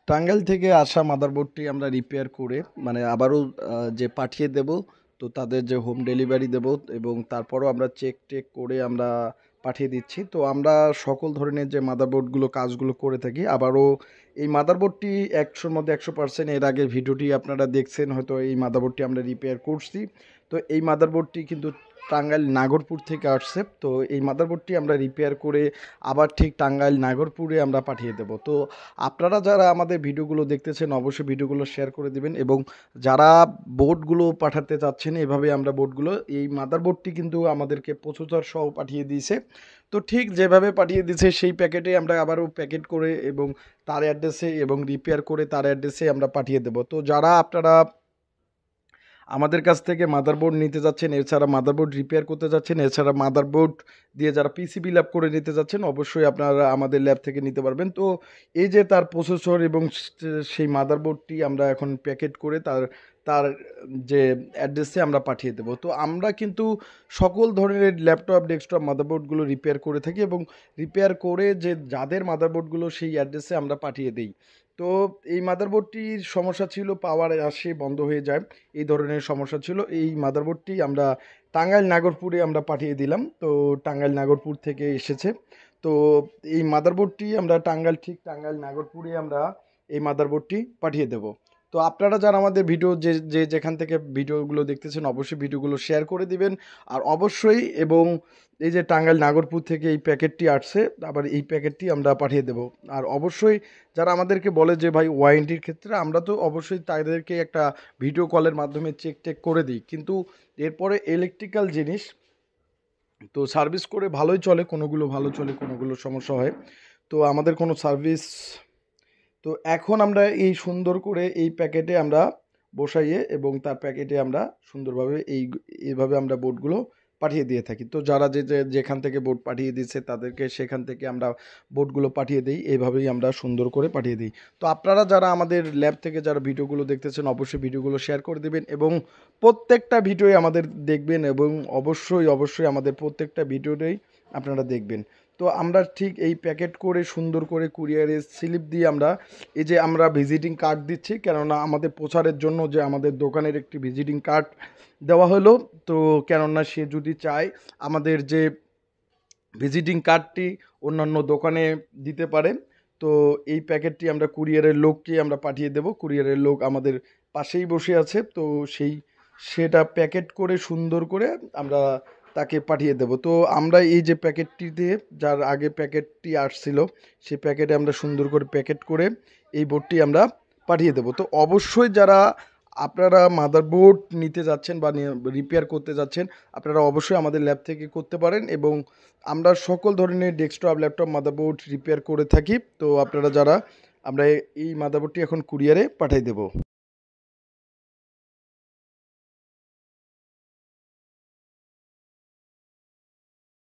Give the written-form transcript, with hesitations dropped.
টাঙ্গাইল থেকে আসা মাদারবোর্ডটি আমরা রিপেয়ার করে মানে আবারও যে পাঠিয়ে দেব, তো তাদের যে হোম ডেলিভারি দেব এবং তারপরও আমরা চেক টেক করে আমরা পাঠিয়ে দিচ্ছি। তো আমরা সকল ধরনের যে মাদারবোর্ডগুলো কাজগুলো করে থাকি। আবারও এই মাদারবোর্ডটি ১০০-র মধ্যে ১০০% এর আগের ভিডিওটি আপনারা দেখছেন হয়তো, এই মাদারবোর্ডটি আমরা রিপেয়ার করছি। তো এই মাদারবোর্ডটি কিন্তু টাঙ্গাইল নাগরপুর থেকে আসছে। তো এই মাদারবোর্ডটি আমরা রিপেয়ার করে আবার ঠিক টাঙ্গাইল নাগরপুরে আমরা পাঠিয়ে দেব। তো আপনারা যারা আমাদের ভিডিওগুলো দেখতেছেন অবশ্যই ভিডিওগুলো শেয়ার করে দিবেন, এবং যারা বোর্ডগুলো পাঠাতে চাচ্ছেন এভাবে আমরা বোর্ডগুলো, এই মাদারবোর্ডটি কিন্তু আমাদেরকে প্রসেসর সহ পাঠিয়ে দিয়েছে। তো ঠিক যেভাবে পাঠিয়ে দিয়েছে সেই প্যাকেটে আমরা আবারও প্যাকেট করে এবং তার অ্যাড্রেসে এবং রিপেয়ার করে তার অ্যাড্রেসে আমরা পাঠিয়ে দেব। তো যারা আপনারা আমাদের কাছ থেকে মাদারবোর্ড নিতে যাচ্ছেন, এছাড়া মাদারবোর্ড রিপেয়ার করতে যাচ্ছেন, এছাড়া মাদারবোর্ড দিয়ে যারা পিসিবি ল্যাব করে নিতে যাচ্ছেন অবশ্যই আপনারা আমাদের ল্যাব থেকে নিতে পারবেন। তো এই যে তার প্রসেসর এবং সেই মাদারবোর্ডটি আমরা এখন প্যাকেট করে তার তার যে অ্যাড্রেসে আমরা পাঠিয়ে দেবো। তো আমরা কিন্তু সকল ধরনের ল্যাপটপ ডেস্কটপ মাদারবোর্ডগুলো রিপেয়ার করে থাকি, এবং রিপেয়ার করে যে যাদের মাদারবোর্ডগুলো সেই অ্যাড্রেসে আমরা পাঠিয়ে দিই। তো এই মাদারবোর্ডটির সমস্যা ছিল পাওয়ার আসে বন্ধ হয়ে যায়, এই ধরনের সমস্যা ছিল। এই মাদারবোর্ডটি আমরা টাঙ্গাইল নাগরপুরে আমরা পাঠিয়ে দিলাম। তো টাঙ্গাইল নাগরপুর থেকে এসেছে। তো এই মাদারবোর্ডটি আমরা ঠিক টাঙ্গাইল নাগরপুরে আমরা এই মাদারবোর্ডটি পাঠিয়ে দেব। তো আপনারা যারা আমাদের ভিডিও যেখান থেকে ভিডিওগুলো দেখতেছেন অবশ্যই ভিডিওগুলো শেয়ার করে দিবেন। আর অবশ্যই এবং এই যে টাঙ্গাইল নাগরপুর থেকে এই প্যাকেটটি আসছে, আবার এই প্যাকেটটি আমরা পাঠিয়ে দেব। আর অবশ্যই যারা আমাদেরকে বলে যে ভাই ওয়ারেন্টির ক্ষেত্রে, আমরা তো অবশ্যই তাদেরকে একটা ভিডিও কলের মাধ্যমে চেক টেক করে দিই, কিন্তু এরপরে ইলেকট্রিক্যাল জিনিস তো সার্ভিস করে ভালোই চলে, কোনোগুলো ভালো চলে কোনোগুলো সমস্যা হয়। তো আমাদের কোনো সার্ভিস, তো এখন আমরা এই সুন্দর করে এই প্যাকেটে আমরা বসাইয়ে এবং তার প্যাকেটে আমরা সুন্দরভাবে এইভাবে আমরা বোর্ডগুলো পাঠিয়ে দিয়ে থাকি। তো যারা যেখান থেকে বোর্ড পাঠিয়ে দিচ্ছে তাদেরকে সেখান থেকে আমরা বোর্ডগুলো পাঠিয়ে দিই, এইভাবেই আমরা সুন্দর করে পাঠিয়ে দিই। তো আপনারা যারা আমাদের ল্যাব থেকে যারা ভিডিওগুলো দেখতেছেন অবশ্যই ভিডিওগুলো শেয়ার করে দেবেন, এবং প্রত্যেকটা ভিডিওই আমাদের দেখবেন, এবং অবশ্যই আমাদের প্রত্যেকটা ভিডিওতেই আপনারা দেখবেন। তো আমরা ঠিক এই প্যাকেট করে সুন্দর করে কুরিয়ারের স্লিপ দিয়ে আমরা এই যে আমরা ভিজিটিং কার্ড দিচ্ছি, কেননা আমাদের প্রচারের জন্য যে আমাদের দোকানের একটি ভিজিটিং কার্ড দেওয়া হলো। তো কেননা সে যদি চায় আমাদের যে ভিজিটিং কার্ডটি অন্যান্য দোকানে দিতে পারে। তো এই প্যাকেটটি আমরা কুরিয়ারের লোককে আমরা পাঠিয়ে দেব। কুরিয়ারের লোক আমাদের পাশেই বসে আছে। তো সেটা প্যাকেট করে সুন্দর করে আমরা তাকে পাঠিয়ে দেব। তো আমরা এই যে প্যাকেটটিতে যার আগে প্যাকেটটি আসছিল সেই প্যাকেটে আমরা সুন্দর করে প্যাকেট করে এই বোর্ডটি আমরা পাঠিয়ে দেব। তো অবশ্যই যারা আপনারা মাদারবোর্ড নিতে যাচ্ছেন বা রিপেয়ার করতে যাচ্ছেন আপনারা অবশ্যই আমাদের ল্যাব থেকে করতে পারেন, এবং আমরা সকল ধরনের ডেস্কটপ ল্যাপটপ মাদারবোর্ড রিপেয়ার করে থাকি। তো আপনারা যারা, আমরা এই মাদারবোর্ডটি এখন কুরিয়ারে পাঠিয়ে দেব।